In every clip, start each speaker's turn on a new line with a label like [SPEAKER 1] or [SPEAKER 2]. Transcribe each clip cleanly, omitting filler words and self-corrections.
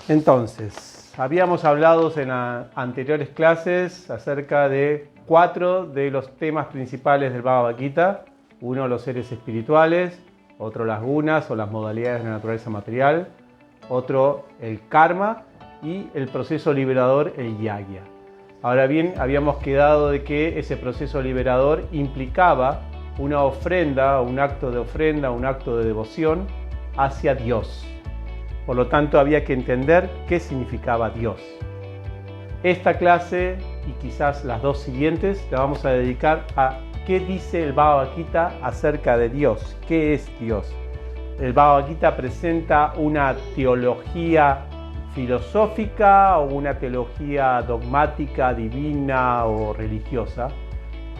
[SPEAKER 1] Entonces, habíamos hablado en anteriores clases acerca de 4 de los temas principales del Bhagavad Gita. Uno, los seres espirituales; otro, las gunas o las modalidades de la naturaleza material; otro, el karma; y el proceso liberador, el yagya. Ahora bien, habíamos quedado de que ese proceso liberador implicaba una ofrenda, un acto de ofrenda, un acto de devoción hacia Dios. Por lo tanto, había que entender qué significaba Dios. Esta clase, y quizás las 2 siguientes, la vamos a dedicar a qué dice el Bhagavad Gita acerca de Dios. ¿Qué es Dios? El Bhagavad Gita presenta una teología filosófica o una teología dogmática, divina o religiosa.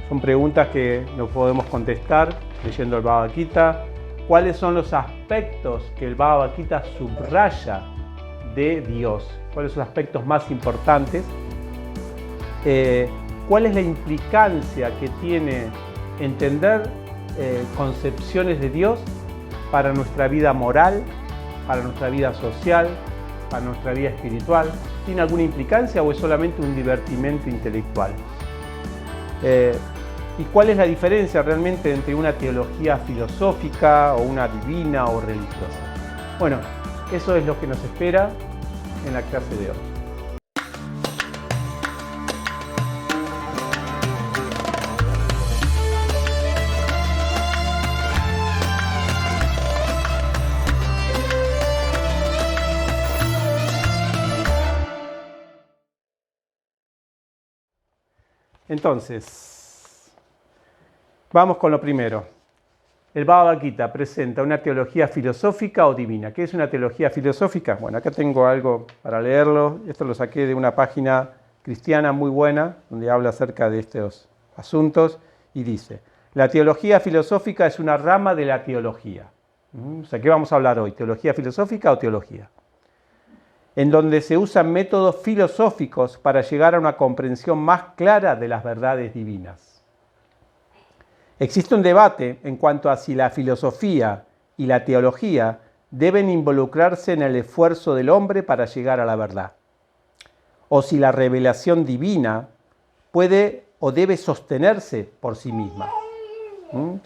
[SPEAKER 1] Son preguntas que no podemos contestar leyendo el Bhagavad Gita. ¿Cuáles son los aspectos que el Bhagavad Gita subraya de Dios? ¿Cuáles son los aspectos más importantes? ¿Cuál es la implicancia que tiene entender concepciones de Dios para nuestra vida moral, para nuestra vida social, para nuestra vida espiritual? ¿Tiene alguna implicancia o es solamente un divertimento intelectual? ¿Y cuál es la diferencia realmente entre una teología filosófica o una divina o religiosa? Bueno, eso es lo que nos espera en la clase de hoy. Entonces, vamos con lo primero. El Bhagavad Gita presenta una teología filosófica o divina. ¿Qué es una teología filosófica? Bueno, acá tengo algo para leerlo. Esto lo saqué de una página cristiana muy buena, donde habla acerca de estos asuntos, y dice: la teología filosófica es una rama de la teología. O sea, ¿qué vamos a hablar hoy? ¿Teología filosófica o teología? En donde se usan métodos filosóficos para llegar a una comprensión más clara de las verdades divinas. Existe un debate en cuanto a si la filosofía y la teología deben involucrarse en el esfuerzo del hombre para llegar a la verdad, o si la revelación divina puede o debe sostenerse por sí misma.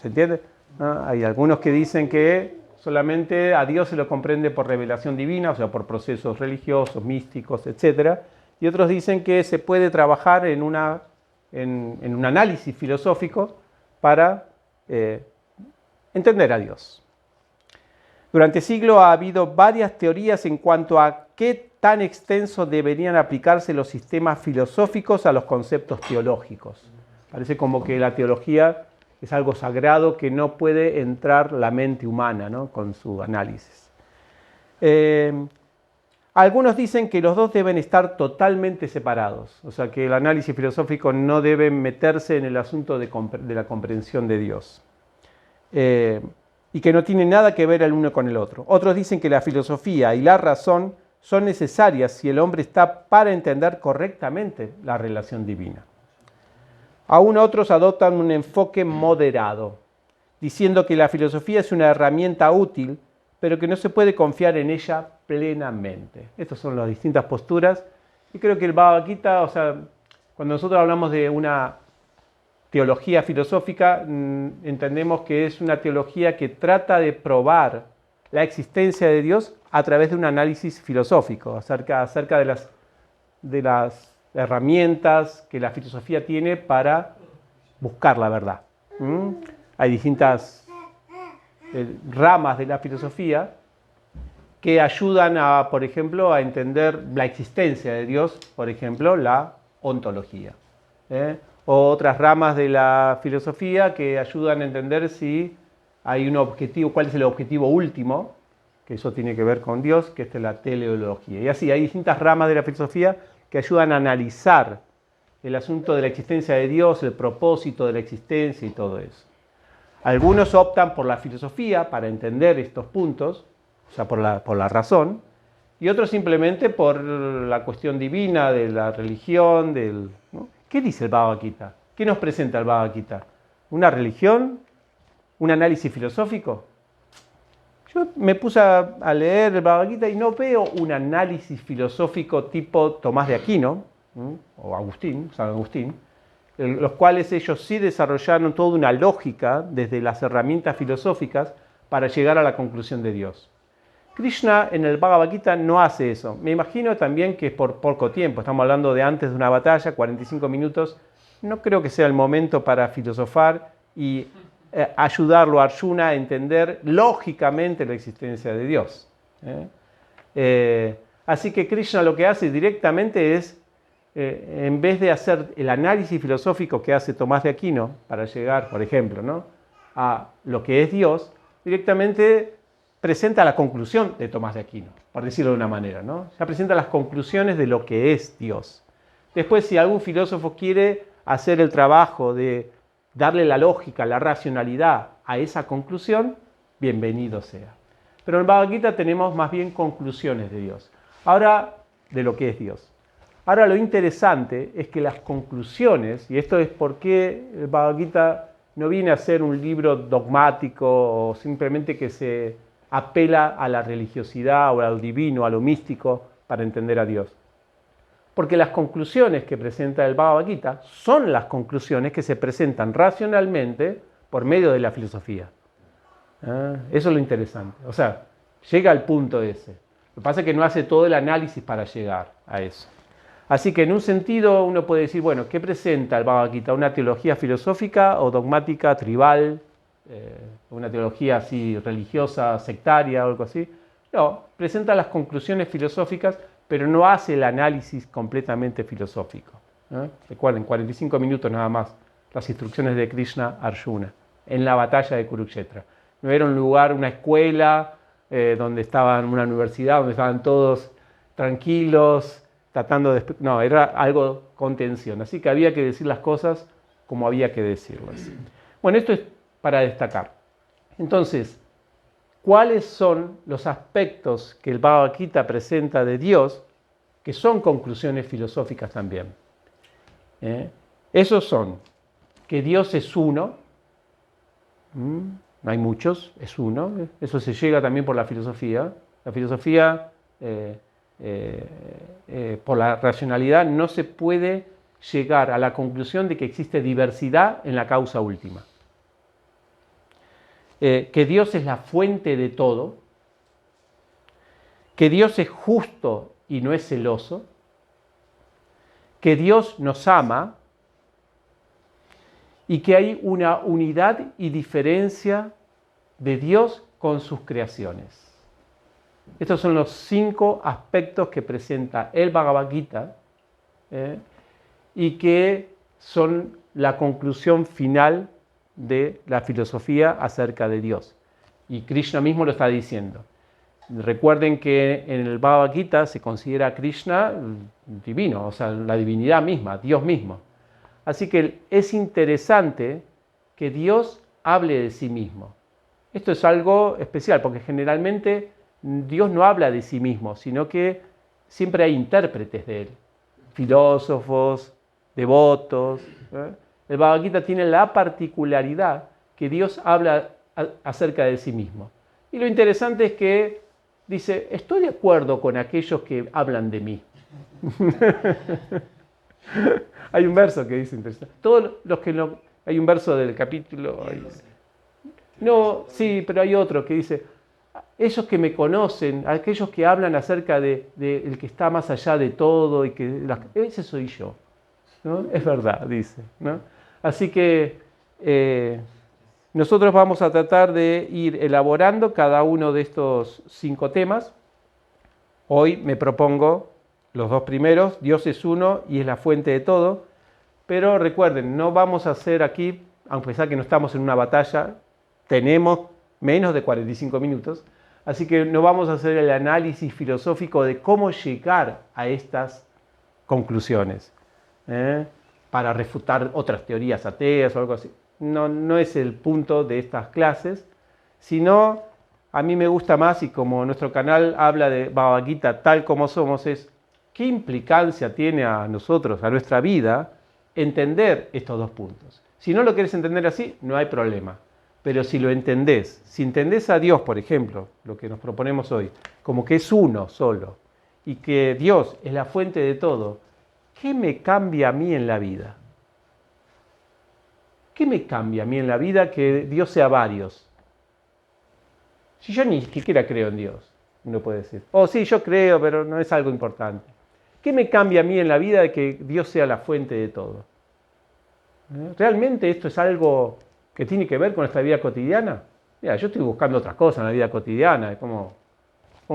[SPEAKER 1] ¿Se entiende? Hay algunos que dicen que solamente a Dios se lo comprende por revelación divina, o sea, por procesos religiosos, místicos, etc. Y otros dicen que se puede trabajar en un análisis filosófico para entender a Dios. Durante siglos ha habido varias teorías en cuanto a qué tan extenso deberían aplicarse los sistemas filosóficos a los conceptos teológicos. Parece como que la teología es algo sagrado que no puede entrar la mente humana, ¿no?, con su análisis. Algunos dicen que los dos deben estar totalmente separados, o sea que el análisis filosófico no debe meterse en el asunto de la comprensión de Dios, y que no tiene nada que ver el uno con el otro. Otros dicen que la filosofía y la razón son necesarias si el hombre está para entender correctamente la relación divina. Aún otros adoptan un enfoque moderado, diciendo que la filosofía es una herramienta útil, pero que no se puede confiar en ella plenamente. Estas son las distintas posturas, y creo que el Bhagavad Gita, o sea, cuando nosotros hablamos de una teología filosófica, entendemos que es una teología que trata de probar la existencia de Dios a través de un análisis filosófico, acerca de las herramientas que la filosofía tiene para buscar la verdad. Hay distintas ramas de la filosofía que ayudan a, por ejemplo, a entender la existencia de Dios, por ejemplo, la ontología. O otras ramas de la filosofía que ayudan a entender si hay un objetivo, cuál es el objetivo último, que eso tiene que ver con Dios, que es la teleología. Y así, hay distintas ramas de la filosofía que ayudan a analizar el asunto de la existencia de Dios, el propósito de la existencia y todo eso. Algunos optan por la filosofía para entender estos puntos, o sea, por la razón, y otros simplemente por la cuestión divina de la religión, ¿no? ¿Qué dice el Bhagavad Gita? ¿Qué nos presenta el Bhagavad Gita? ¿Una religión? ¿Un análisis filosófico? Yo me puse a leer el Bhagavad Gita y no veo un análisis filosófico tipo Tomás de Aquino, o Agustín, San Agustín, los cuales ellos sí desarrollaron toda una lógica desde las herramientas filosóficas para llegar a la conclusión de Dios. Krishna en el Bhagavad Gita no hace eso. Me imagino también que es por poco tiempo, estamos hablando de antes de una batalla, 45 minutos, no creo que sea el momento para filosofar y ayudarlo a Arjuna a entender lógicamente la existencia de Dios. Así que Krishna lo que hace directamente es, en vez de hacer el análisis filosófico que hace Tomás de Aquino para llegar, por ejemplo, ¿no?, a lo que es Dios, directamente presenta la conclusión de Tomás de Aquino, por decirlo de una manera, ¿no? Ya presenta las conclusiones de lo que es Dios. Después, si algún filósofo quiere hacer el trabajo de darle la lógica, la racionalidad a esa conclusión, bienvenido sea. Pero en el Bhagavad Gita tenemos más bien conclusiones de Dios. Ahora, de lo que es Dios. Ahora, lo interesante es que las conclusiones, y esto es por qué el Bhagavad Gita no viene a ser un libro dogmático o simplemente que se apela a la religiosidad o a lo divino, a lo místico, para entender a Dios. Porque las conclusiones que presenta el Bhagavad Gita son las conclusiones que se presentan racionalmente por medio de la filosofía. Eso es lo interesante. O sea, llega al punto ese. Lo que pasa es que no hace todo el análisis para llegar a eso. Así que en un sentido uno puede decir, bueno, ¿qué presenta el Bhagavad Gita? ¿Una teología filosófica o dogmática, tribal? ¿Una teología así religiosa, sectaria o algo así? No, presenta las conclusiones filosóficas, pero no hace el análisis completamente filosófico. Recuerden, 45 minutos nada más, las instrucciones de Krishna a Arjuna en la batalla de Kurukshetra. No era un lugar, una escuela, donde estaban, una universidad, donde estaban todos tranquilos, tratando de... No, era algo con tensión. Así que había que decir las cosas como había que decirlas. Bueno, esto es para destacar. Entonces, ¿cuáles son los aspectos que el Bhagavad Gita presenta de Dios que son conclusiones filosóficas también? Esos son que Dios es uno, no hay muchos, es uno, eso se llega también por la filosofía. La filosofía, por la racionalidad, no se puede llegar a la conclusión de que existe diversidad en la causa última. Que Dios es la fuente de todo, que Dios es justo y no es celoso, que Dios nos ama y que hay una unidad y diferencia de Dios con sus creaciones. Estos son los 5 aspectos que presenta el Bhagavad Gita y que son la conclusión final de la filosofía acerca de Dios. Y Krishna mismo lo está diciendo. Recuerden que en el Bhagavad Gita se considera a Krishna divino, o sea, la divinidad misma, Dios mismo. Así que es interesante que Dios hable de sí mismo. Esto es algo especial, porque generalmente Dios no habla de sí mismo, sino que siempre hay intérpretes de él, filósofos, devotos. El Bhagavad Gita tiene la particularidad que Dios habla acerca de sí mismo. Y lo interesante es que dice, estoy de acuerdo con aquellos que hablan de mí. Hay un verso que dice interesante. Todos los que no, hay un verso del capítulo. No, sí, pero hay otro que dice, ellos que me conocen, aquellos que hablan acerca de el que está más allá de todo y que ese soy yo. ¿No? Es verdad, dice, ¿no? Así que nosotros vamos a tratar de ir elaborando cada uno de estos 5 temas. Hoy me propongo los 2 primeros, Dios es uno y es la fuente de todo, pero recuerden, no vamos a hacer aquí, aunque pesar que no estamos en una batalla, tenemos menos de 45 minutos, así que no vamos a hacer el análisis filosófico de cómo llegar a estas conclusiones, para refutar otras teorías ateas o algo así. No es el punto de estas clases, sino a mí me gusta más, y como nuestro canal habla de Bhagavad Gita tal como somos, es qué implicancia tiene a nosotros, a nuestra vida, entender estos 2 puntos. Si no lo quieres entender así, no hay problema. Pero si lo entendés, si entendés a Dios, por ejemplo, lo que nos proponemos hoy, como que es uno solo, y que Dios es la fuente de todo, ¿qué me cambia a mí en la vida? ¿Qué me cambia a mí en la vida que Dios sea varios? Si yo ni siquiera creo en Dios, uno puede decir, oh sí, yo creo, pero no es algo importante. ¿Qué me cambia a mí en la vida de que Dios sea la fuente de todo? ¿Realmente esto es algo que tiene que ver con nuestra vida cotidiana? Mira, yo estoy buscando otras cosas en la vida cotidiana, cómo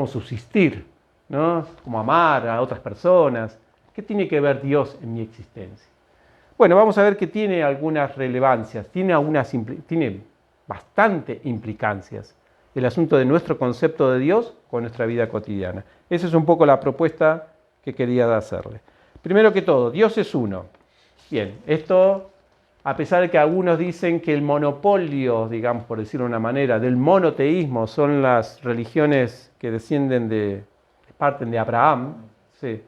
[SPEAKER 1] subsistir, ¿no? Cómo amar a otras personas. ¿Qué tiene que ver Dios en mi existencia? Bueno, vamos a ver que tiene algunas relevancias, tiene bastante implicancias el asunto de nuestro concepto de Dios con nuestra vida cotidiana. Esa es un poco la propuesta que quería hacerle. Primero que todo, Dios es uno. Bien, esto, a pesar de que algunos dicen que el monopolio, digamos por decirlo de una manera, del monoteísmo son las religiones que parten de Abraham, sí,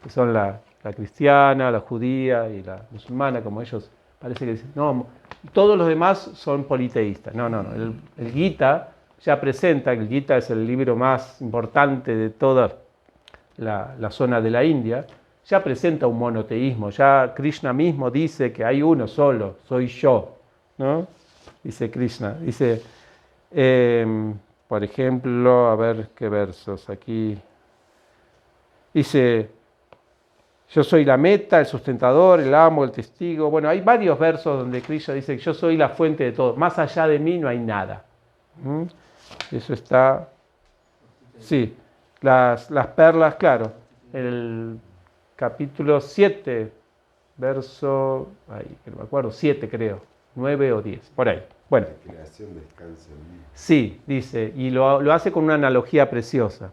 [SPEAKER 1] que son la cristiana, la judía y la musulmana, como ellos parece que dicen, no, todos los demás son politeístas. No, el Gita ya presenta, el Gita es el libro más importante de toda la zona de la India, ya presenta un monoteísmo, ya Krishna mismo dice que hay uno solo, soy yo, ¿no? Dice Krishna, dice, por ejemplo, a ver qué versos aquí, dice, yo soy la meta, el sustentador, el amo, el testigo. Bueno, hay varios versos donde Krishna dice que yo soy la fuente de todo, más allá de mí no hay nada. Eso está, sí, las perlas, claro, el capítulo 7, verso, no me acuerdo, 7 creo, 9 o 10, por ahí. Bueno,
[SPEAKER 2] la creación descansa en mí.
[SPEAKER 1] Sí, dice, y lo hace con una analogía preciosa.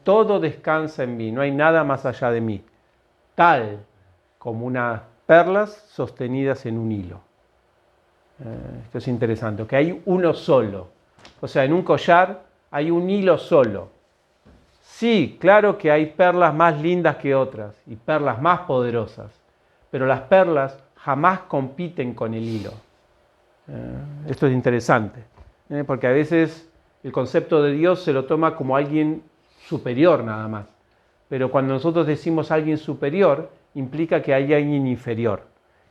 [SPEAKER 1] Todo descansa en mí, no hay nada más allá de mí, tal como unas perlas sostenidas en un hilo. Esto es interesante, que hay uno solo. O sea, en un collar hay un hilo solo. Sí, claro que hay perlas más lindas que otras y perlas más poderosas, pero las perlas jamás compiten con el hilo. Esto es interesante, porque a veces el concepto de Dios se lo toma como alguien superior nada más, pero cuando nosotros decimos alguien superior, implica que hay alguien inferior,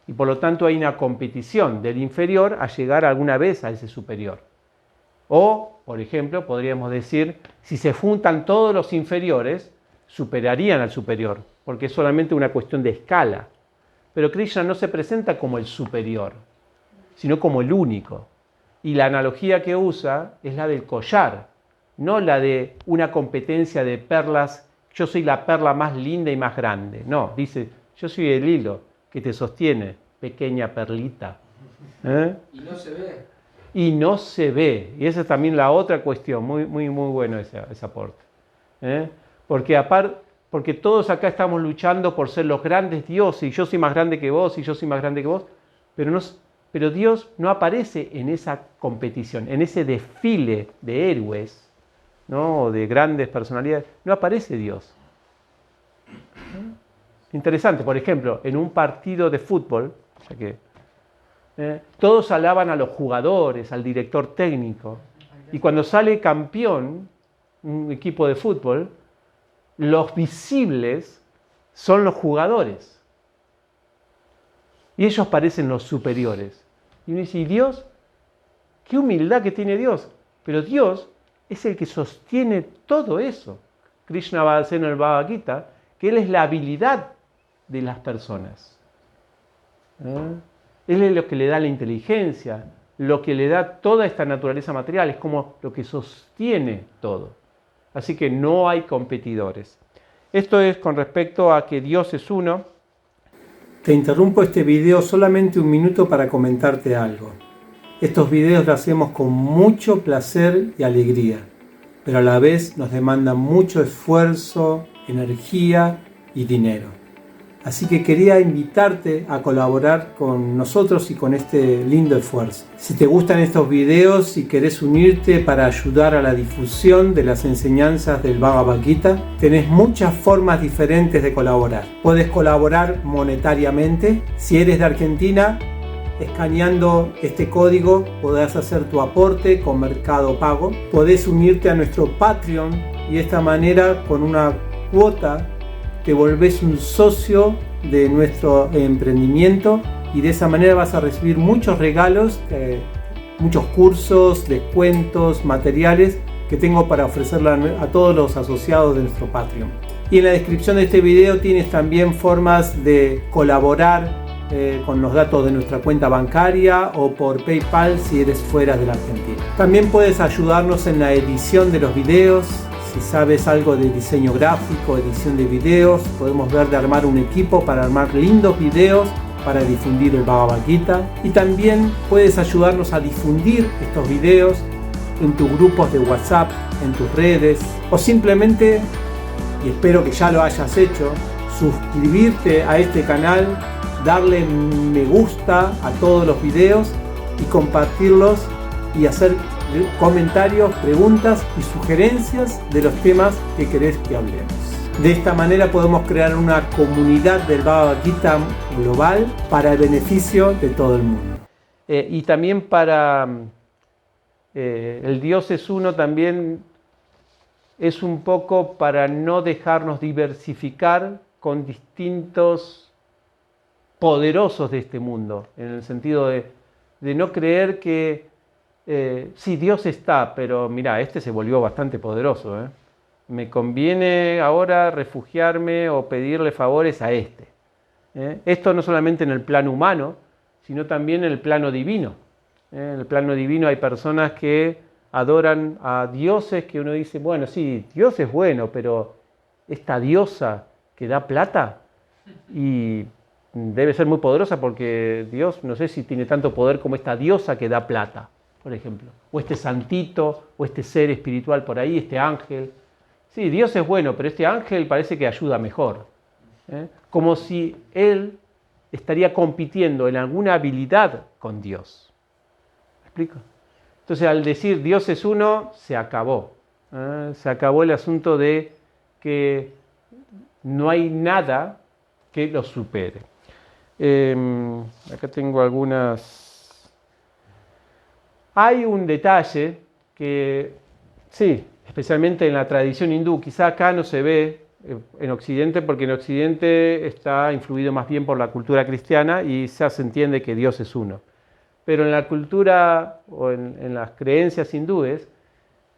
[SPEAKER 1] y por lo tanto hay una competición del inferior a llegar alguna vez a ese superior. O, por ejemplo, podríamos decir, si se juntan todos los inferiores, superarían al superior, porque es solamente una cuestión de escala. Pero Krishna no se presenta como el superior, sino como el único. Y la analogía que usa es la del collar, no la de una competencia de perlas, yo soy la perla más linda y más grande. No, dice, yo soy el hilo que te sostiene, pequeña perlita.
[SPEAKER 3] Y no se ve.
[SPEAKER 1] Y no se ve. Y esa es también la otra cuestión, muy bueno ese aporte. Porque todos acá estamos luchando por ser los grandes dioses, y yo soy más grande que vos, y yo soy más grande que vos, pero Dios no aparece en esa competición, en ese desfile de héroes, ¿no? O de grandes personalidades, no aparece Dios. Interesante, por ejemplo, en un partido de fútbol, o sea que todos alaban a los jugadores, al director técnico. Y cuando sale campeón un equipo de fútbol, los visibles son los jugadores. Y ellos parecen los superiores. Y uno dice, ¿y Dios? ¡Qué humildad que tiene Dios! Pero Dios es el que sostiene todo eso. Krishna va a decir en el Bhagavad Gita que Él es la habilidad de las personas. Él es lo que le da la inteligencia, lo que le da toda esta naturaleza material, es como lo que sostiene todo. Así que no hay competidores. Esto es con respecto a que Dios es uno.
[SPEAKER 4] Te interrumpo este video solamente un minuto para comentarte algo. Estos videos los hacemos con mucho placer y alegría, pero a la vez nos demandan mucho esfuerzo, energía y dinero. Así que quería invitarte a colaborar con nosotros y con este lindo esfuerzo. Si te gustan estos videos y querés unirte para ayudar a la difusión de las enseñanzas del Bhagavad Gita, tenés muchas formas diferentes de colaborar. Puedes colaborar monetariamente. Si eres de Argentina, escaneando este código podrás hacer tu aporte con Mercado Pago. Podés unirte a nuestro Patreon y de esta manera con una cuota te volvés un socio de nuestro emprendimiento y de esa manera vas a recibir muchos regalos, muchos cursos, descuentos, materiales que tengo para ofrecerle a todos los asociados de nuestro Patreon. Y en la descripción de este video tienes también formas de colaborar con los datos de nuestra cuenta bancaria o por PayPal si eres fuera de la Argentina. También puedes ayudarnos en la edición de los videos. Si sabes algo de diseño gráfico, edición de videos, podemos ver de armar un equipo para armar lindos videos para difundir el Bhagavad Gita. Y también puedes ayudarnos a difundir estos videos en tus grupos de WhatsApp, en tus redes, o simplemente, y espero que ya lo hayas hecho, suscribirte a este canal, darle me gusta a todos los videos y compartirlos y hacer comentarios, preguntas y sugerencias de los temas que querés que hablemos. De esta manera podemos crear una comunidad del Bhagavad Gita global para el beneficio de todo el mundo.
[SPEAKER 1] Y también para el Dios es uno, también es un poco para no dejarnos diversificar con distintos poderosos de este mundo, en el sentido de no creer que sí, Dios está, pero mira, este se volvió bastante poderoso, me conviene ahora refugiarme o pedirle favores a este. Esto no solamente en el plano humano, sino también en el plano divino. En el plano divino hay personas que adoran a dioses que uno dice, bueno, sí, Dios es bueno, pero esta diosa que da plata y debe ser muy poderosa porque Dios no sé si tiene tanto poder como esta diosa que da plata, por ejemplo. O este santito, o este ser espiritual por ahí, este ángel. Sí, Dios es bueno, pero este ángel parece que ayuda mejor. Como si él estaría compitiendo en alguna habilidad con Dios. ¿Me explico? Entonces, al decir Dios es uno, se acabó. Se acabó el asunto de que no hay nada que lo supere. Acá tengo algunas. Hay un detalle que, sí, especialmente en la tradición hindú, quizá acá no se ve en Occidente, porque en Occidente está influido más bien por la cultura cristiana y ya se entiende que Dios es uno. Pero en la cultura o en las creencias hindúes,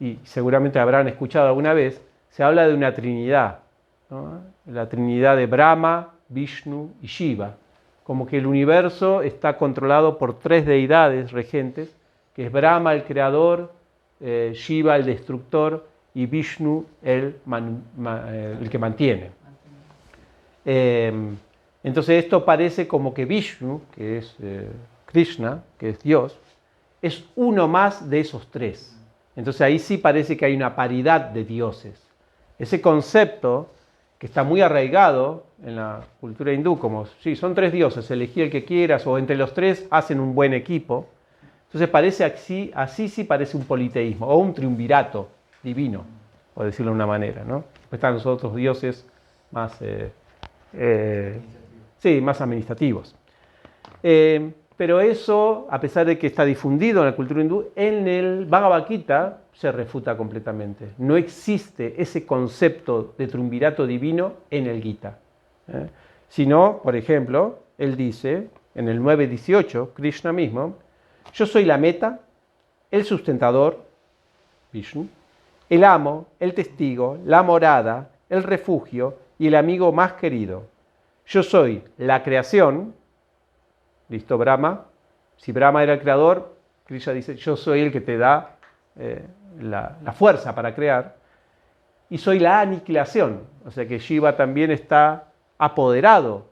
[SPEAKER 1] y seguramente habrán escuchado alguna vez, se habla de una trinidad, ¿no? La trinidad de Brahma, Vishnu y Shiva. Como que el universo está controlado por tres deidades regentes, que es Brahma el creador, Shiva el destructor y Vishnu el que mantiene. Entonces esto parece como que Vishnu, que es Krishna, que es Dios, es uno más de esos tres. Entonces ahí sí parece que hay una paridad de dioses. Ese concepto que está muy arraigado en la cultura hindú, como sí, son tres dioses, elegí el que quieras, o entre los tres hacen un buen equipo. Entonces parece así sí parece un politeísmo, o un triunvirato divino, por decirlo de una manera, ¿no? Están los otros dioses más, más administrativos. Pero eso, a pesar de que está difundido en la cultura hindú, en el Bhagavad Gita se refuta completamente. No existe ese concepto de triunvirato divino en el Gita. Sino, por ejemplo, él dice, en el 9.18, Krishna mismo, yo soy la meta, el sustentador, Vishnu, el amo, el testigo, la morada, el refugio y el amigo más querido. Yo soy la creación, listo, Brahma. Si Brahma era el creador, Krishna dice, yo soy el que te da la fuerza para crear. Y soy la aniquilación. O sea que Shiva también está apoderado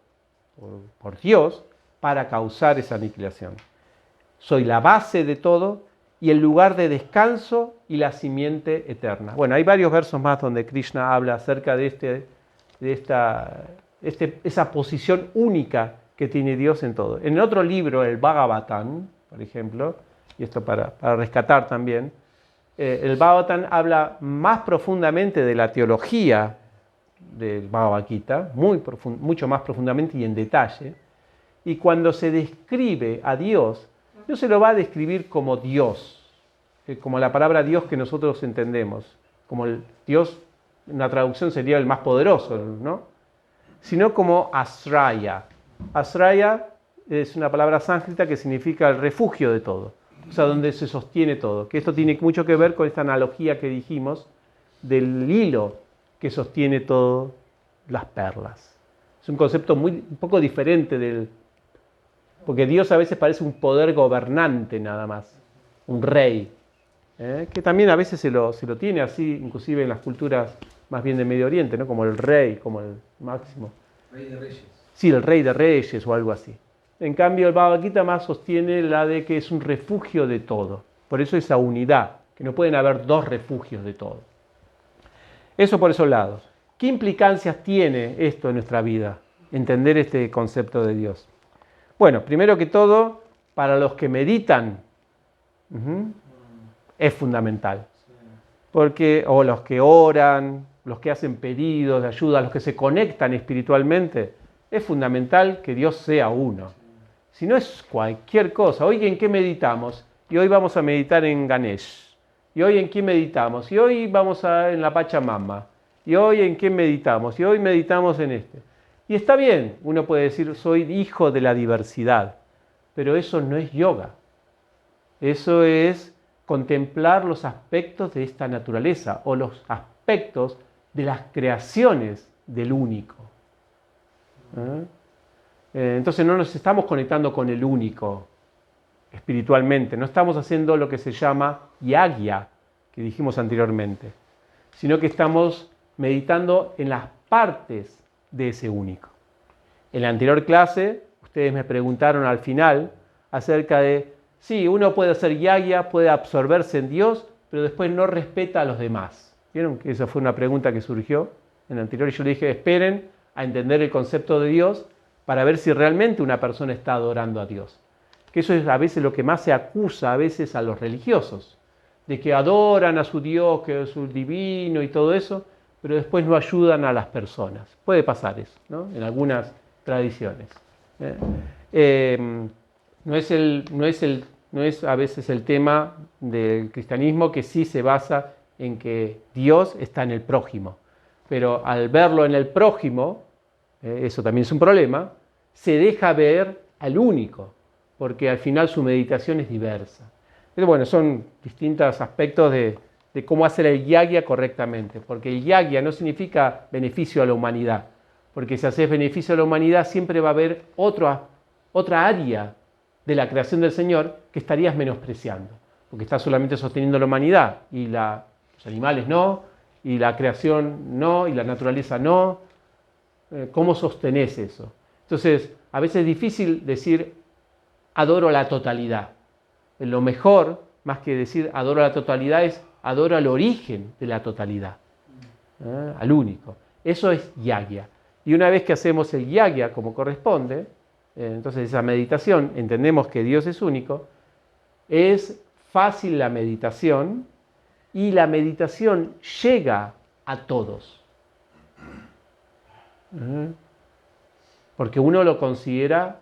[SPEAKER 1] por Dios para causar esa aniquilación. Soy la base de todo y el lugar de descanso y la simiente eterna. Bueno, hay varios versos más donde Krishna habla acerca de esa posición única que tiene Dios en todo. En el otro libro, el Bhagavatam, por ejemplo, y esto para rescatar también, el Bhagavatam habla más profundamente de la teología del Bhagavad Gita, mucho más profundamente y en detalle, Y cuando se describe a Dios, no se lo va a describir como Dios, como la palabra Dios que nosotros entendemos, como el Dios, una traducción sería el más poderoso, ¿no? Sino como Asraya. Asraya es una palabra sánscrita que significa el refugio de todo, o sea, donde se sostiene todo. Que esto tiene mucho que ver con esta analogía que dijimos del hilo que sostiene todas las perlas. Es un concepto un poco diferente porque Dios a veces parece un poder gobernante nada más, un rey, que también a veces se lo tiene así, inclusive en las culturas más bien de Medio Oriente, ¿no? Como el rey, como el máximo.
[SPEAKER 3] Rey de Reyes.
[SPEAKER 1] Sí, el rey de reyes o algo así. En cambio, el Bhagavad Gita más sostiene la de que es un refugio de todo. Por eso esa unidad, que no pueden haber dos refugios de todo. Eso por esos lados. ¿Qué implicancias tiene esto en nuestra vida? Entender este concepto de Dios. Bueno, primero que todo, para los que meditan, es fundamental. Porque, o los que oran, los que hacen pedidos de ayuda, los que se conectan espiritualmente, es fundamental que Dios sea uno. Si no es cualquier cosa. Hoy en qué meditamos, y hoy vamos a meditar en Ganesh, y hoy en qué meditamos, y hoy vamos en la Pachamama, y hoy en qué meditamos, y hoy meditamos en este. Y está bien, uno puede decir, soy hijo de la diversidad, pero eso no es yoga. Eso es contemplar los aspectos de esta naturaleza, o los aspectos de las creaciones del único. Entonces no nos estamos conectando con el único espiritualmente, no estamos haciendo lo que se llama yagya, que dijimos anteriormente, sino que estamos meditando en las partes de ese único. En la anterior clase, ustedes me preguntaron al final acerca de, sí, uno puede hacer yagya, puede absorberse en Dios, pero después no respeta a los demás. ¿Vieron que esa fue una pregunta que surgió en la anterior? Y yo le dije, esperen a entender el concepto de Dios para ver si realmente una persona está adorando a Dios. Que eso es a veces lo que más se acusa a veces a los religiosos, de que adoran a su Dios, que es su divino y todo eso, pero después no ayudan a las personas. Puede pasar eso, ¿no? En algunas tradiciones. No es a veces el tema del cristianismo, que sí se basa en que Dios está en el prójimo, pero al verlo en el prójimo, eso también es un problema, se deja ver al único, porque al final su meditación es diversa. Pero bueno, son distintos aspectos de cómo hacer el yagya correctamente, porque el yagya no significa beneficio a la humanidad, porque si haces beneficio a la humanidad siempre va a haber otra área de la creación del Señor que estarías menospreciando, porque estás solamente sosteniendo la humanidad, y los animales no, y la creación no, y la naturaleza no. ¿Cómo sostenés eso? Entonces, a veces es difícil decir adoro la totalidad. Lo mejor, más que decir adoro la totalidad, es adoro al origen de la totalidad, al único. Eso es yagya. Y una vez que hacemos el yagya como corresponde, entonces esa meditación, entendemos que Dios es único, es fácil la meditación, y la meditación llega a todos. Porque uno lo considera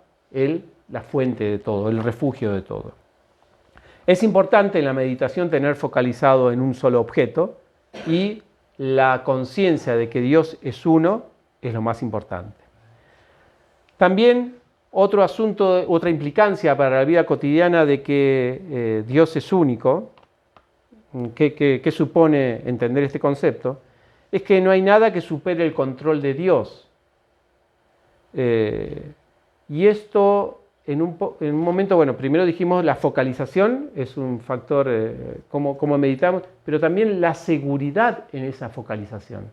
[SPEAKER 1] la fuente de todo, el refugio de todo. Es importante en la meditación tener focalizado en un solo objeto, y la conciencia de que Dios es uno es lo más importante. También otro asunto, otra implicancia para la vida cotidiana de que Dios es único, que supone entender este concepto, es que no hay nada que supere el control de Dios. Y esto, en un momento, bueno, primero dijimos la focalización es un factor, como meditamos, pero también la seguridad en esa focalización.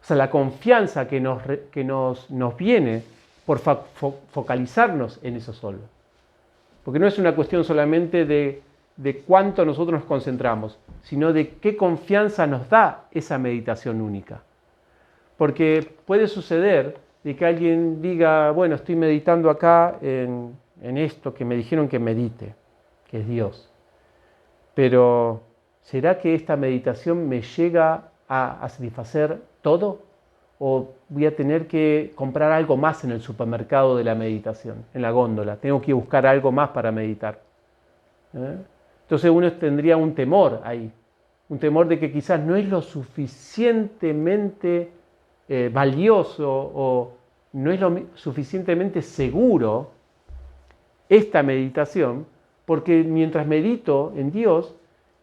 [SPEAKER 1] O sea, la confianza que nos viene por focalizarnos en eso solo. Porque no es una cuestión solamente de cuánto nosotros nos concentramos, sino de qué confianza nos da esa meditación única. Porque puede suceder de que alguien diga, bueno, estoy meditando acá en esto que me dijeron que medite, que es Dios. Pero, ¿será que esta meditación me llega a satisfacer todo? o voy a tener que comprar algo más en el supermercado de la meditación, en la góndola. Tengo que buscar algo más para meditar. Entonces uno tendría un temor ahí, un temor de que quizás no es lo suficientemente valioso o no es lo suficientemente seguro esta meditación, porque mientras medito en Dios,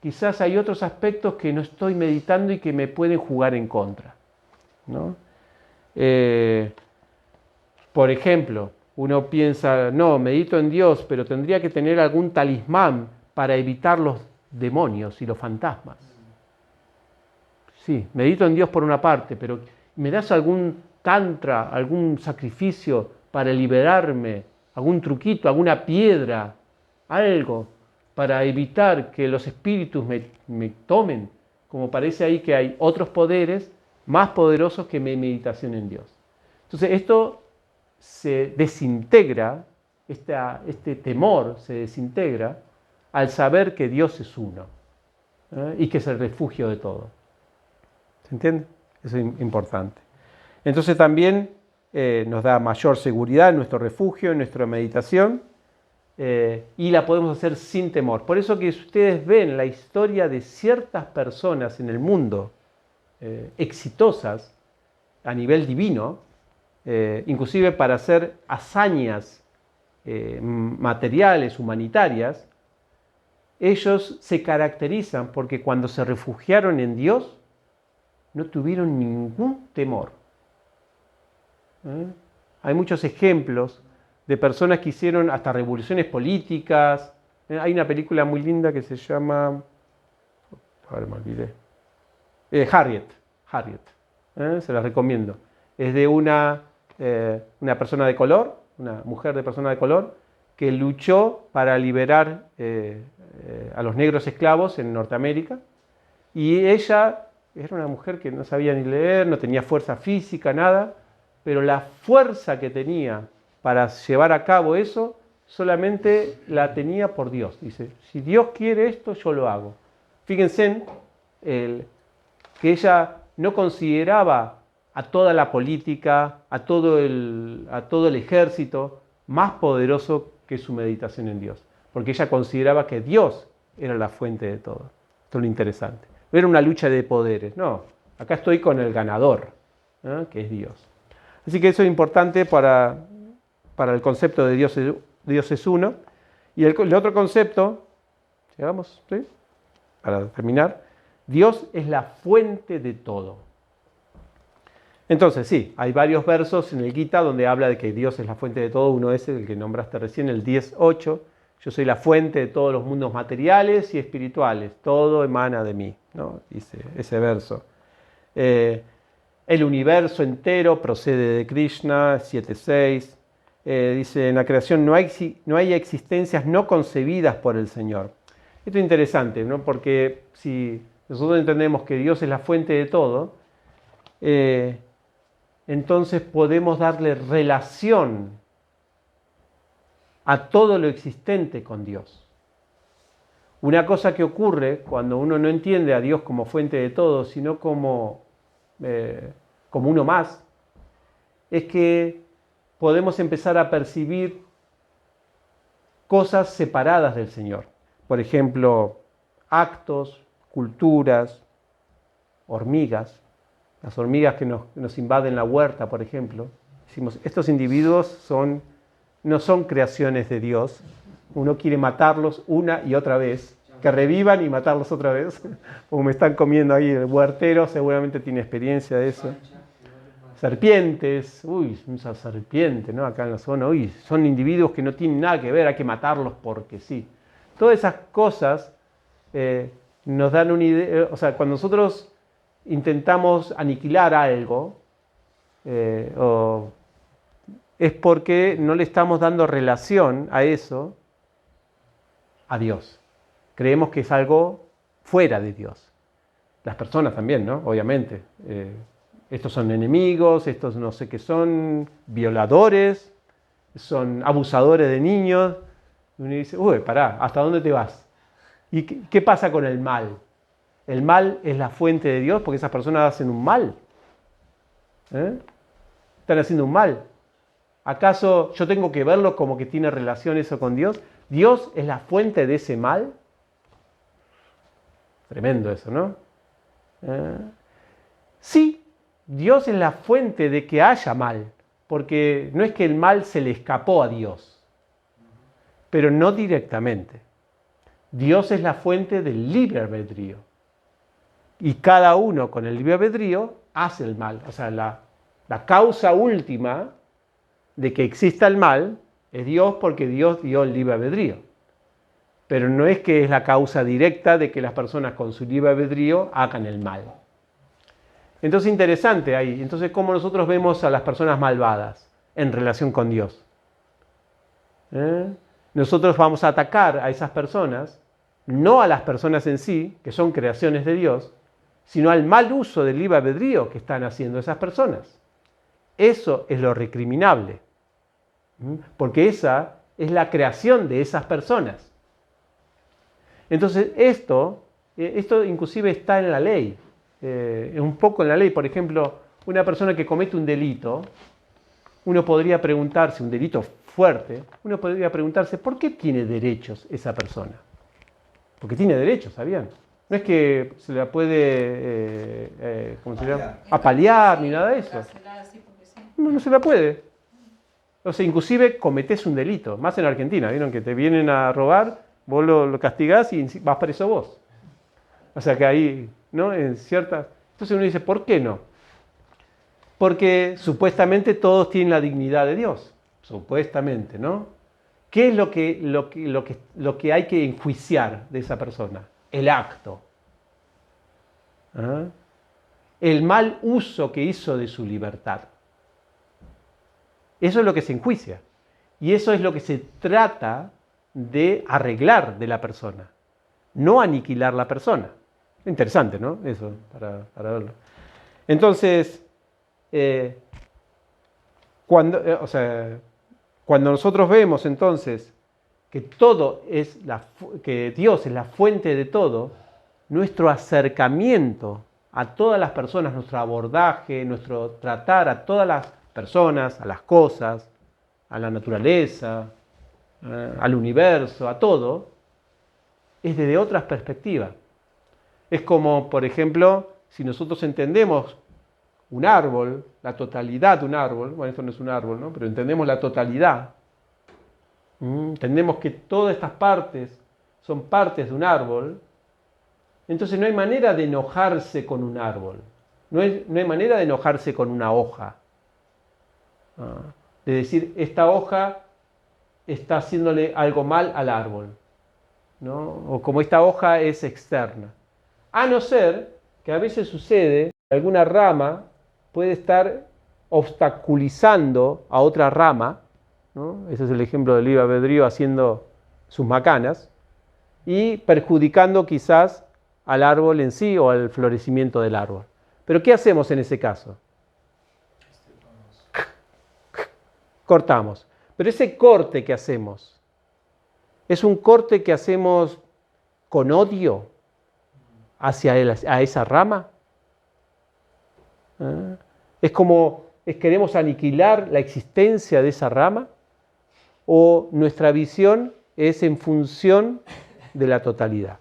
[SPEAKER 1] quizás hay otros aspectos que no estoy meditando y que me pueden jugar en contra, ¿no? Por ejemplo, uno piensa, no, medito en Dios, pero tendría que tener algún talismán para evitar los demonios y los fantasmas. Sí, medito en Dios por una parte, pero ¿me das algún tantra, algún sacrificio para liberarme? ¿Algún truquito, alguna piedra, algo para evitar que los espíritus me tomen? Como parece ahí que hay otros poderes más poderosos que mi meditación en Dios. Entonces esto se desintegra, este temor se desintegra al saber que Dios es uno, y que es el refugio de todo. ¿Se entiende? Eso es importante. Entonces también nos da mayor seguridad en nuestro refugio, en nuestra meditación, y la podemos hacer sin temor. Por eso que ustedes ven la historia de ciertas personas en el mundo exitosas a nivel divino, inclusive para hacer hazañas materiales, humanitarias, ellos se caracterizan porque cuando se refugiaron en Dios no tuvieron ningún temor. Hay muchos ejemplos de personas que hicieron hasta revoluciones políticas. Hay una película muy linda que se llama, ahora me olvidé, Harriet. Se la recomiendo. Es de una persona de color, una mujer de persona de color, que luchó para liberar a los negros esclavos en Norteamérica. Y ella era una mujer que no sabía ni leer, no tenía fuerza física, nada, pero la fuerza que tenía para llevar a cabo eso solamente la tenía por Dios. Dice, si Dios quiere esto, yo lo hago. Fíjense que ella no consideraba a toda la política, a todo el ejército más poderoso que su meditación en Dios, porque ella consideraba que Dios era la fuente de todo. Esto es lo interesante. No era una lucha de poderes, no. Acá estoy con el ganador, que es Dios. Así que eso es importante para el concepto de Dios es uno. Y el otro concepto, llegamos, ¿sí? Para terminar, Dios es la fuente de todo. Entonces, sí, hay varios versos en el Gita donde habla de que Dios es la fuente de todo. Uno es el que nombraste recién, el 10.8. Yo soy la fuente de todos los mundos materiales y espirituales. Todo emana de mí, ¿no? Dice ese verso. El universo entero procede de Krishna, 7.6. Dice, en la creación no hay existencias no concebidas por el Señor. Esto es interesante, ¿no? Porque si nosotros entendemos que Dios es la fuente de todo, entonces podemos darle relación a todo lo existente con Dios. Una cosa que ocurre cuando uno no entiende a Dios como fuente de todo, sino como uno más, es que podemos empezar a percibir cosas separadas del Señor. Por ejemplo, actos, culturas, hormigas. Las hormigas que nos invaden la huerta, por ejemplo. Decimos, estos individuos no son creaciones de Dios. Uno quiere matarlos una y otra vez. Que revivan y matarlos otra vez. Como me están comiendo ahí, el huertero seguramente tiene experiencia de eso. Serpientes, esa serpiente, ¿no? Acá en la zona, son individuos que no tienen nada que ver, hay que matarlos porque sí. Todas esas cosas nos dan una idea, o sea, cuando nosotros intentamos aniquilar algo, es porque no le estamos dando relación a eso a Dios. Creemos que es algo fuera de Dios. Las personas también, ¿no? Obviamente. Estos son enemigos, estos no sé qué son, violadores, son abusadores de niños. Y uno dice, pará, ¿hasta dónde te vas? ¿Y qué pasa con el mal? El mal es la fuente de Dios porque esas personas hacen un mal. ¿Eh? Están haciendo un mal. ¿Acaso yo tengo que verlo como que tiene relación eso con Dios? ¿Dios es la fuente de ese mal? Tremendo eso, ¿no? Sí, Dios es la fuente de que haya mal, porque no es que el mal se le escapó a Dios, pero no directamente. Dios es la fuente del libre albedrío. Y cada uno con el libre albedrío hace el mal. O sea, la causa última de que exista el mal es Dios, porque Dios dio el libre albedrío. Pero no es que es la causa directa de que las personas con su libre albedrío hagan el mal. Entonces, interesante ahí. Entonces, ¿cómo nosotros vemos a las personas malvadas en relación con Dios? Nosotros vamos a atacar a esas personas, no a las personas en sí, que son creaciones de Dios, sino al mal uso del libre albedrío que están haciendo esas personas. Eso es lo recriminable, porque esa es la creación de esas personas. Entonces, esto inclusive está en la ley, un poco en la ley. Por ejemplo, una persona que comete un delito, uno podría preguntarse, un delito fuerte, uno podría preguntarse, ¿por qué tiene derechos esa persona? Porque tiene derechos, ¿sabían? No es que se la puede, ¿cómo se llama? Apalear ni nada de eso. No se la puede. O sea, inclusive cometés un delito, más en Argentina, ¿vieron? Que te vienen a robar, vos lo castigás y vas preso vos. O sea que ahí, ¿no? En ciertas... Entonces uno dice, ¿por qué no? Porque supuestamente todos tienen la dignidad de Dios. Supuestamente, ¿no? ¿Qué es lo que hay que enjuiciar de esa persona? El acto. ¿Ah? El mal uso que hizo de su libertad. Eso es lo que se enjuicia. Y eso es lo que se trata de arreglar de la persona. No aniquilar la persona. Interesante, ¿no? Eso, para verlo. Entonces, cuando nosotros vemos entonces que que Dios es la fuente de todo, nuestro acercamiento a todas las personas, nuestro abordaje, nuestro tratar a todas las personas, a las cosas, a la naturaleza, al universo, a todo, es desde otras perspectivas. Es como, por ejemplo, si nosotros entendemos un árbol, la totalidad de un árbol, bueno, esto no es un árbol, ¿no? Pero entendemos la totalidad, entendemos que todas estas partes son partes de un árbol, entonces no hay manera de enojarse con un árbol, no hay manera de enojarse con una hoja, de decir, esta hoja está haciéndole algo mal al árbol, ¿no? O como esta hoja es externa. A no ser que a veces sucede que alguna rama puede estar obstaculizando a otra rama, ¿no? Ese es el ejemplo del libre albedrío haciendo sus macanas, y perjudicando quizás al árbol en sí o al florecimiento del árbol. Pero ¿qué hacemos en ese caso? Cortamos. Pero ese corte que hacemos, ¿es un corte que hacemos con odio a esa rama? ¿Queremos aniquilar la existencia de esa rama? ¿O nuestra visión es en función de la totalidad?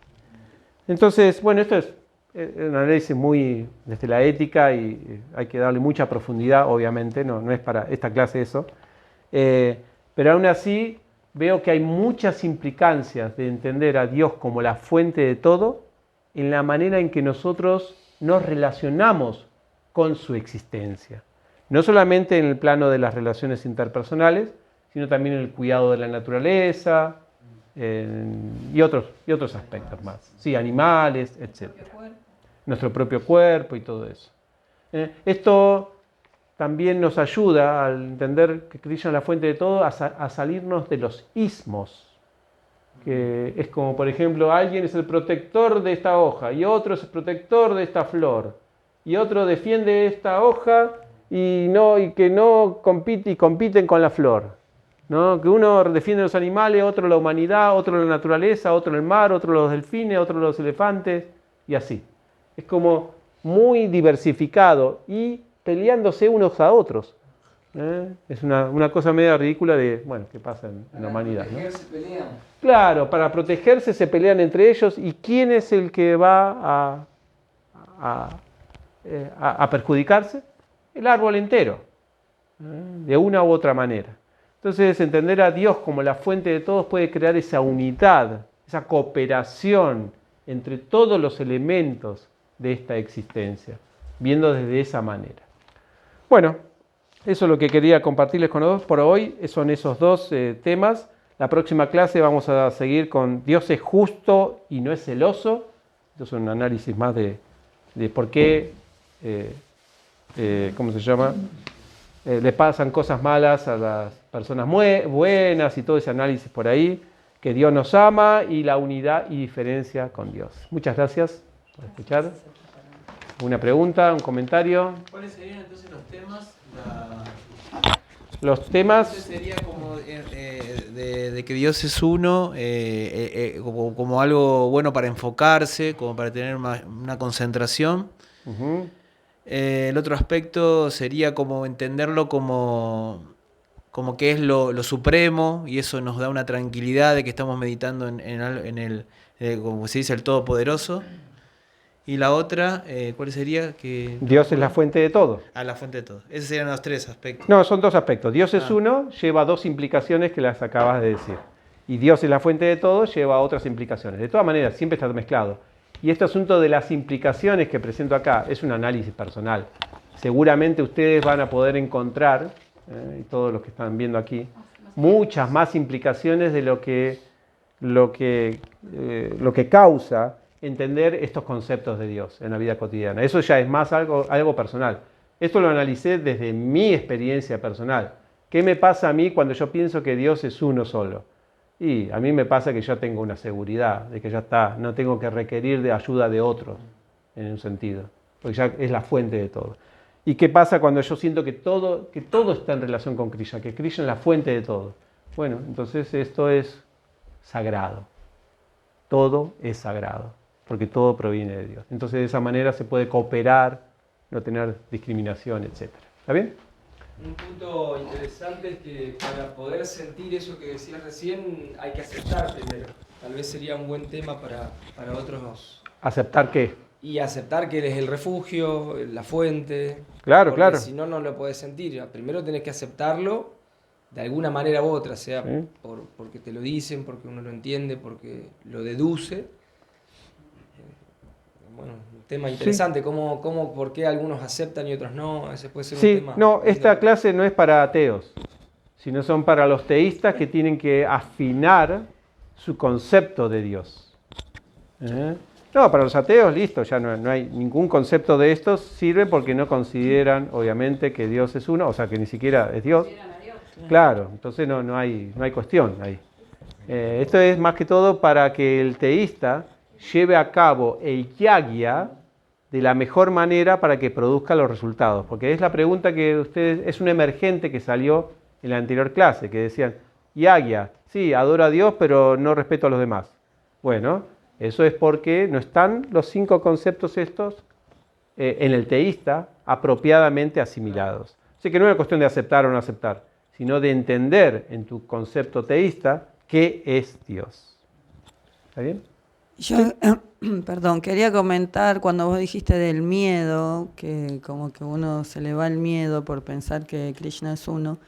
[SPEAKER 1] Entonces, bueno, esto es un análisis muy desde la ética y hay que darle mucha profundidad, obviamente, no es para esta clase eso. Pero aún así veo que hay muchas implicancias de entender a Dios como la fuente de todo en la manera en que nosotros nos relacionamos con su existencia. No solamente en el plano de las relaciones interpersonales, sino también en el cuidado de la naturaleza y otros aspectos más. Sí, animales, etc. Nuestro propio cuerpo y todo eso. Esto también nos ayuda al entender que Krishna es la fuente de todo, a salirnos de los ismos. Que es como, por ejemplo, alguien es el protector de esta hoja y otro es el protector de esta flor y otro defiende esta hoja y que no compiten con la flor, ¿no? Que uno defiende los animales, otro la humanidad, otro la naturaleza, otro el mar, otro los delfines, otro los elefantes y así. Es como muy diversificado y peleándose unos a otros. Es una cosa media ridícula de, bueno, ¿qué pasa en la humanidad?
[SPEAKER 3] Para protegerse pelean.
[SPEAKER 1] Claro, para protegerse se pelean entre ellos, y ¿quién es el que va a perjudicarse? El árbol entero, de una u otra manera. Entonces, entender a Dios como la fuente de todos puede crear esa unidad, esa cooperación entre todos los elementos de esta existencia, viendo desde esa manera. Bueno, eso es lo que quería compartirles con vosotros por hoy, son esos dos temas. La próxima clase vamos a seguir con Dios es justo y no es celoso. Esto es un análisis más de por qué, ¿cómo se llama? Le pasan cosas malas a las personas buenas y todo ese análisis por ahí, que Dios nos ama y la unidad y diferencia con Dios. Muchas gracias por escuchar. ¿Una pregunta, un comentario?
[SPEAKER 5] ¿Cuáles serían entonces los temas?
[SPEAKER 1] Los temas...
[SPEAKER 5] Sería como de que Dios es uno, como algo bueno para enfocarse, como para tener una concentración.
[SPEAKER 1] Uh-huh.
[SPEAKER 5] El otro aspecto sería como entenderlo como que es lo supremo, y eso nos da una tranquilidad de que estamos meditando en el como se dice, el Todopoderoso. Y la otra, ¿cuál sería? Que
[SPEAKER 1] Dios es la fuente de todo.
[SPEAKER 5] la fuente de todo. Esos serían los tres aspectos.
[SPEAKER 1] No, son dos aspectos. Dios es uno, lleva dos implicaciones que las acabas de decir. Y Dios es la fuente de todo, lleva otras implicaciones. De todas maneras, siempre está mezclado. Y este asunto de las implicaciones que presento acá es un análisis personal. Seguramente ustedes van a poder encontrar, y todos los que están viendo aquí, muchas más implicaciones de lo que causa entender estos conceptos de Dios en la vida cotidiana. Eso ya es más algo personal. Esto lo analicé desde mi experiencia personal. ¿Qué me pasa a mí cuando yo pienso que Dios es uno solo? Y a mí me pasa que yo tengo una seguridad de que ya está, no tengo que requerir de ayuda de otros, en un sentido, porque ya es la fuente de todo. ¿Y qué pasa cuando yo siento que todo está en relación con Krishna, que Krishna es la fuente de todo? Bueno, entonces esto es sagrado. Todo es sagrado, porque todo proviene de Dios. Entonces de esa manera se puede cooperar, no tener discriminación, etc. ¿Está bien?
[SPEAKER 3] Un punto interesante es que para poder sentir eso que decías recién hay que aceptar primero. Tal vez sería un buen tema para otros.
[SPEAKER 1] ¿Aceptar qué?
[SPEAKER 3] Y aceptar que eres el refugio, la fuente.
[SPEAKER 1] Claro,
[SPEAKER 3] porque
[SPEAKER 1] claro.
[SPEAKER 3] Si no, no lo podés sentir. Primero tenés que aceptarlo de alguna manera u otra, sea
[SPEAKER 1] ¿Sí?
[SPEAKER 3] porque te lo dicen, porque uno lo entiende, porque lo deduce. Bueno, un tema interesante, sí. ¿Por qué algunos aceptan y otros no? Ese puede ser un tema.
[SPEAKER 1] No, esta clase no es para ateos, sino son para los teístas que tienen que afinar su concepto de Dios. No, para los ateos, listo, ya no hay ningún concepto de estos, sirve porque no consideran, obviamente, que Dios es uno, o sea, que ni siquiera es Dios. Claro, entonces no hay cuestión ahí. Esto es más que todo para que el teísta lleve a cabo el yagya de la mejor manera para que produzca los resultados. Porque es la pregunta que ustedes, es un emergente que salió en la anterior clase, que decían, yagya, sí, adoro a Dios, pero no respeto a los demás. Bueno, eso es porque no están los 5 conceptos estos en el teísta apropiadamente asimilados. Así que no es una cuestión de aceptar o no aceptar, sino de entender en tu concepto teísta qué es Dios. ¿Está bien?
[SPEAKER 6] Yo, perdón, quería comentar cuando vos dijiste del miedo, que como que uno se le va el miedo por pensar que Krishna es uno.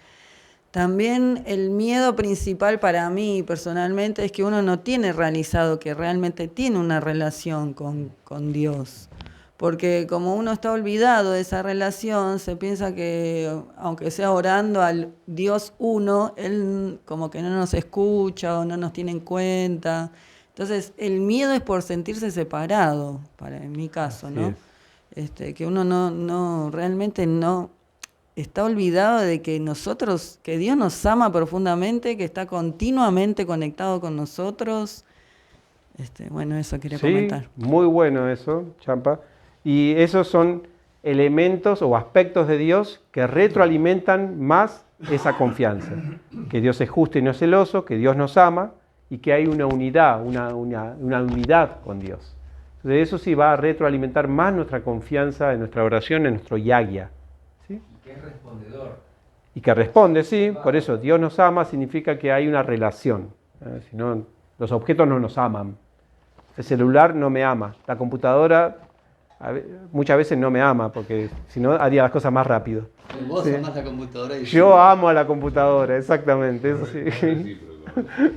[SPEAKER 6] También el miedo principal para mí personalmente es que uno no tiene realizado que realmente tiene una relación con Dios. Porque como uno está olvidado de esa relación, se piensa que aunque sea orando al Dios uno, Él como que no nos escucha o no nos tiene en cuenta. Entonces, el miedo es por sentirse separado, en mi caso, ¿no? Que uno no realmente no está olvidado de que que Dios nos ama profundamente, que está continuamente conectado con nosotros. Bueno, eso quería comentar.
[SPEAKER 1] Muy bueno eso, Champa. Y esos son elementos o aspectos de Dios que retroalimentan más esa confianza. Que Dios es justo y no es celoso, que Dios nos ama, y que hay una unidad, una unidad con Dios. Entonces eso sí va a retroalimentar más nuestra confianza en nuestra oración, en nuestro yagya.
[SPEAKER 3] que es respondedor.
[SPEAKER 1] Y que responde, sí, por eso Dios nos ama significa que hay una relación. Si no, los objetos no nos aman. El celular no me ama, la computadora muchas veces no me ama, porque si no haría las cosas más rápido.
[SPEAKER 7] Vos
[SPEAKER 1] Sí.
[SPEAKER 7] amás la computadora y
[SPEAKER 1] Yo amo a la computadora, exactamente, eso sí.
[SPEAKER 2] Recíproco.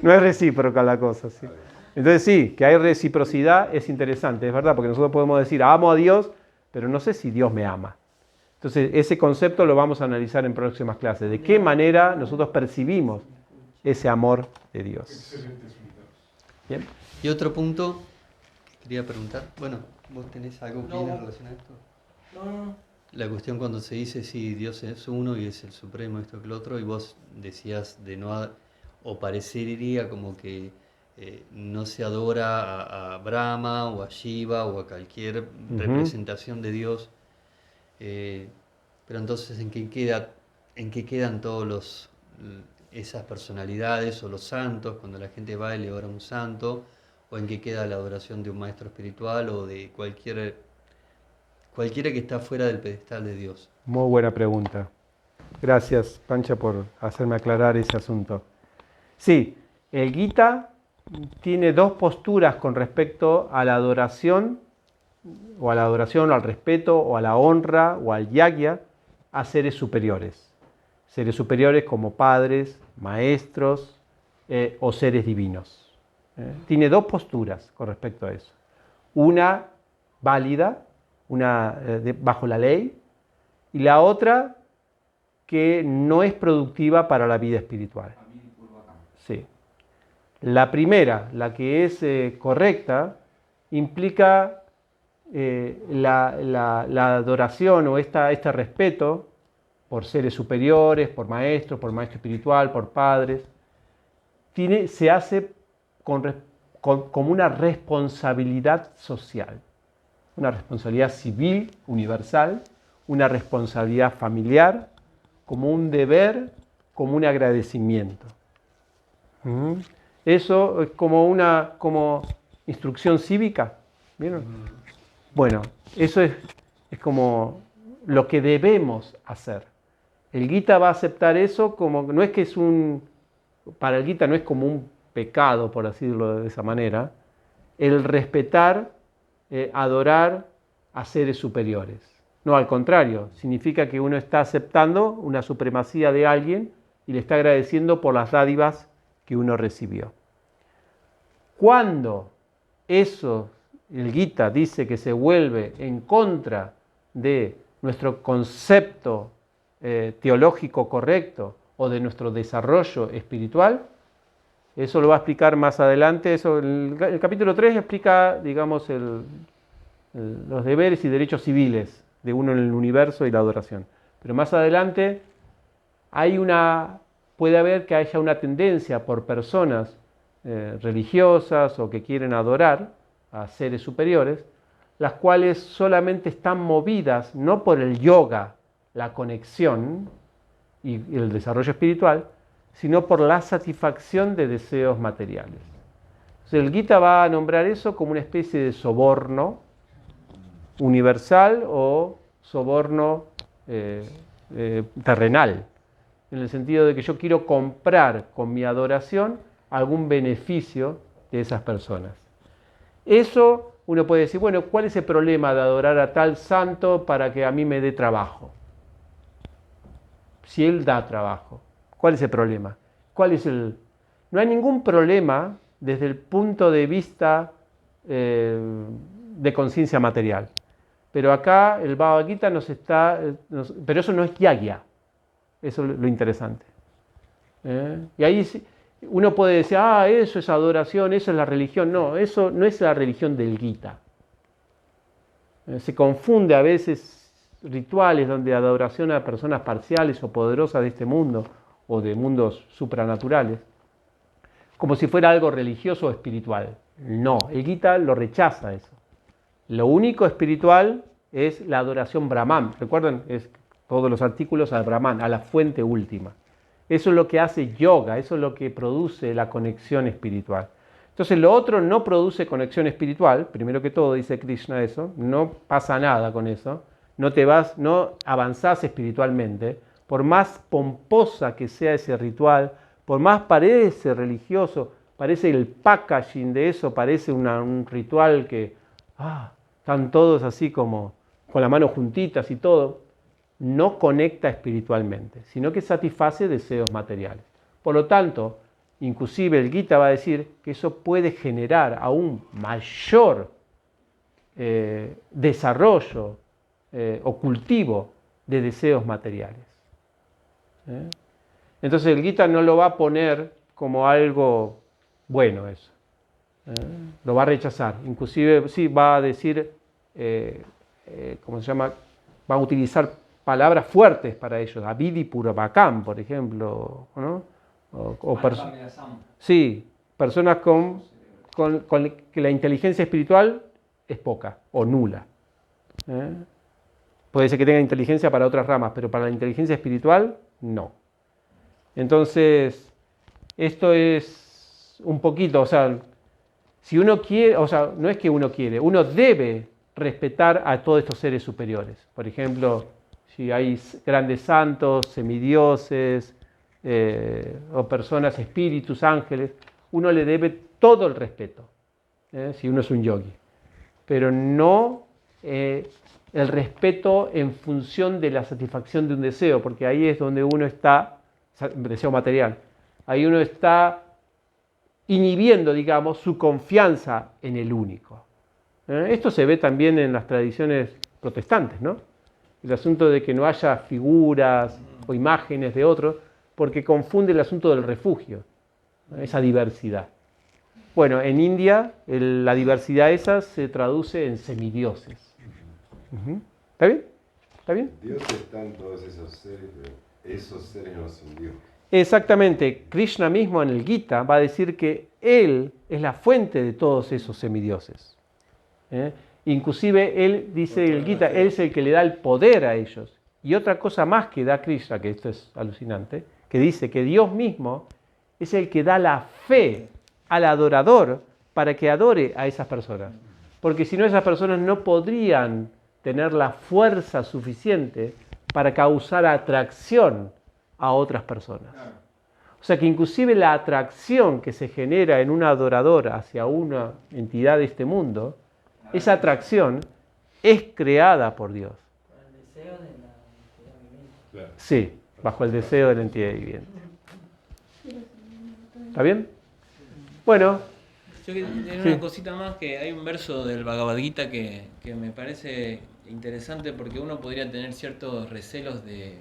[SPEAKER 1] No es recíproca la cosa, sí. Entonces sí, que hay reciprocidad es interesante, es verdad, porque nosotros podemos decir amo a Dios, pero no sé si Dios me ama. Entonces ese concepto lo vamos a analizar en próximas clases. ¿De qué manera nosotros percibimos ese amor de Dios? Bien.
[SPEAKER 7] Y otro punto, quería preguntar, bueno, ¿vos tenés algo que ir en relación a esto?
[SPEAKER 3] No.
[SPEAKER 7] La cuestión cuando se dice si Dios es uno y es el supremo, esto que lo otro, y vos decías de no, o parecería como que no se adora a Brahma o a Shiva o a cualquier representación de Dios, pero entonces ¿en qué quedan todos esas personalidades o los santos cuando la gente va y le ora a un santo? ¿O en qué queda la adoración de un maestro espiritual o de cualquiera que está fuera del pedestal de Dios?
[SPEAKER 1] Muy buena pregunta. Gracias, Pancha, por hacerme aclarar ese asunto. Sí, el Gita tiene dos posturas con respecto a la adoración, o al respeto, o a la honra, o al yagya, a seres superiores. Seres superiores como padres, maestros o seres divinos. Tiene dos posturas con respecto a eso. Una válida, bajo la ley, y la otra que no es productiva para la vida espiritual. Sí. La primera, la que es correcta, implica la adoración o este respeto por seres superiores, por maestro espiritual, por padres, se hace como una responsabilidad social, una responsabilidad civil, universal, una responsabilidad familiar, como un deber, como un agradecimiento. Eso es como instrucción cívica. ¿Vieron? Bueno, eso es como lo que debemos hacer. El Gita va a aceptar eso como, no es que para el Gita no es como un pecado, por así decirlo de esa manera, el respetar, adorar a seres superiores. No, al contrario, significa que uno está aceptando una supremacía de alguien y le está agradeciendo por las dádivas que uno recibió. Cuando eso, el Gita dice que se vuelve en contra de nuestro concepto teológico correcto o de nuestro desarrollo espiritual, eso lo va a explicar más adelante. El capítulo 3 explica, digamos, los deberes y derechos civiles de uno en el universo y la adoración. Pero más adelante puede haber que haya una tendencia por personas religiosas o que quieren adorar a seres superiores, las cuales solamente están movidas no por el yoga, la conexión y el desarrollo espiritual, sino por la satisfacción de deseos materiales. Entonces, el Gita va a nombrar eso como una especie de soborno universal o soborno terrenal, en el sentido de que yo quiero comprar con mi adoración algún beneficio de esas personas. Eso uno puede decir, bueno, ¿cuál es el problema de adorar a tal santo para que a mí me dé trabajo? Si él da trabajo, ¿cuál es el problema? No hay ningún problema desde el punto de vista de conciencia material. Pero acá el Bhagavad Gita pero eso no es yagya. Eso es lo interesante. Y ahí uno puede decir, eso es adoración, eso es la religión. No, eso no es la religión del Gita. Se confunde a veces rituales donde adoración a personas parciales o poderosas de este mundo o de mundos supranaturales, como si fuera algo religioso o espiritual. No, el Gita lo rechaza eso. Lo único espiritual es la adoración Brahman. Recuerden, es todos los artículos al Brahman, a la fuente última. Eso es lo que hace yoga, eso es lo que produce la conexión espiritual. Entonces lo otro no produce conexión espiritual, primero que todo dice Krishna eso, no pasa nada con eso, no avanzás espiritualmente, por más pomposa que sea ese ritual, por más parece religioso, parece el packaging de eso, parece un ritual que están todos así como con las manos juntitas y todo, no conecta espiritualmente, sino que satisface deseos materiales. Por lo tanto, inclusive el Gita va a decir que eso puede generar aún mayor desarrollo o cultivo de deseos materiales. Entonces el Gita no lo va a poner como algo bueno eso. Lo va a rechazar. Inclusive sí va a decir, ¿cómo se llama? Va a utilizar palabras fuertes para ellos. Abhidhi Purvakam, por ejemplo, ¿no? Sí, personas con que la inteligencia espiritual es poca o nula. Puede ser que tenga inteligencia para otras ramas, pero para la inteligencia espiritual, no. Entonces, esto es un poquito, o sea, si uno quiere, o sea, no es que uno quiere, uno debe respetar a todos estos seres superiores. Por ejemplo, si hay grandes santos, semidioses, o personas, espíritus, ángeles, uno le debe todo el respeto, si uno es un yogi. Pero no el respeto en función de la satisfacción de un deseo, porque ahí es donde uno está, deseo material, ahí uno está inhibiendo, digamos, su confianza en el único. Esto se ve también en las tradiciones protestantes, ¿no? El asunto de que no haya figuras o imágenes de otros, porque confunde el asunto del refugio, esa diversidad. Bueno, en India la diversidad esa se traduce en semidioses. ¿Está bien? ¿Está bien?
[SPEAKER 2] Dios está en todos esos seres, pero esos seres no son Dios.
[SPEAKER 1] Exactamente. Krishna mismo en el Gita va a decir que Él es la fuente de todos esos semidioses. Inclusive Él dice en el Gita, Él es el que le da el poder a ellos. Y otra cosa más que da Krishna, que esto es alucinante, que dice que Dios mismo es el que da la fe al adorador para que adore a esas personas. Porque si no, esas personas no podrían tener la fuerza suficiente para causar atracción a otras personas. O sea que inclusive la atracción que se genera en un adorador hacia una entidad de este mundo, esa atracción es creada por Dios. Sí, bajo el deseo de la entidad viviente. ¿Está bien? Bueno.
[SPEAKER 5] Yo quiero tener una cosita más, que hay un verso del Bhagavad Gita que me parece interesante, porque uno podría tener ciertos recelos de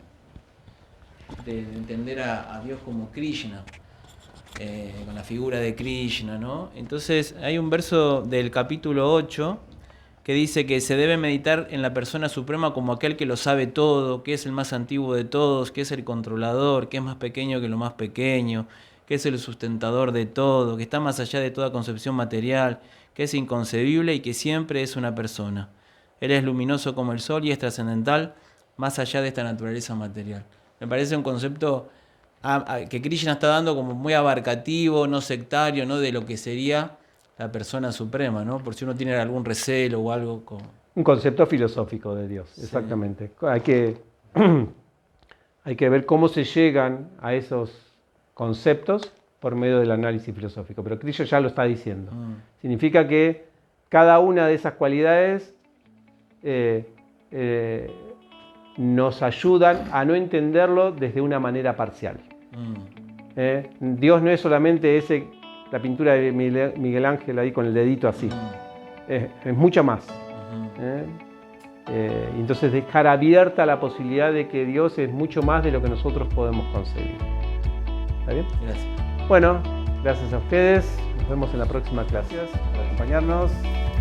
[SPEAKER 5] entender a Dios como Krishna, con la figura de Krishna, ¿no? Entonces hay un verso del capítulo 8 que dice que se debe meditar en la persona suprema como aquel que lo sabe todo, que es el más antiguo de todos, que es el controlador, que es más pequeño que lo más pequeño, que es el sustentador de todo, que está más allá de toda concepción material, que es inconcebible y que siempre es una persona. Él es luminoso como el sol y es trascendental más allá de esta naturaleza material. Me parece un concepto que Krishna está dando como muy abarcativo, no sectario, ¿no? De lo que sería la persona suprema, ¿no? Por si uno tiene algún recelo o algo.
[SPEAKER 1] Un concepto filosófico de Dios, exactamente. Sí. Hay que ver cómo se llegan a esos conceptos por medio del análisis filosófico. Pero Krishna ya lo está diciendo. Significa que cada una de esas cualidades nos ayudan a no entenderlo desde una manera parcial. Dios no es solamente la pintura de Miguel Ángel ahí con el dedito así. Es mucho más. Entonces dejar abierta la posibilidad de que Dios es mucho más de lo que nosotros podemos concebir. ¿Está bien?
[SPEAKER 5] Gracias.
[SPEAKER 1] Bueno, gracias a ustedes. Nos vemos en la próxima clase. Gracias por acompañarnos.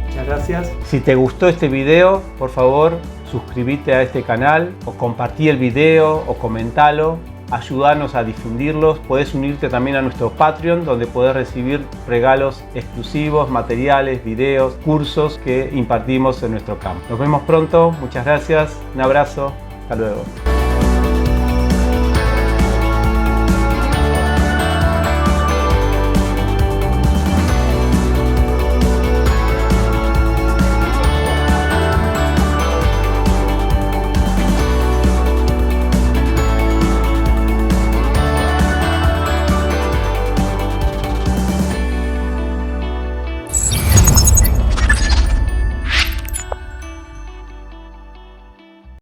[SPEAKER 4] Muchas gracias.
[SPEAKER 1] Si te gustó este video, por favor, suscríbete a este canal o compartí el video o comentalo. Ayúdanos a difundirlos. Puedes unirte también a nuestro Patreon, donde podés recibir regalos exclusivos, materiales, videos, cursos que impartimos en nuestro campo. Nos vemos pronto. Muchas gracias. Un abrazo. Hasta luego.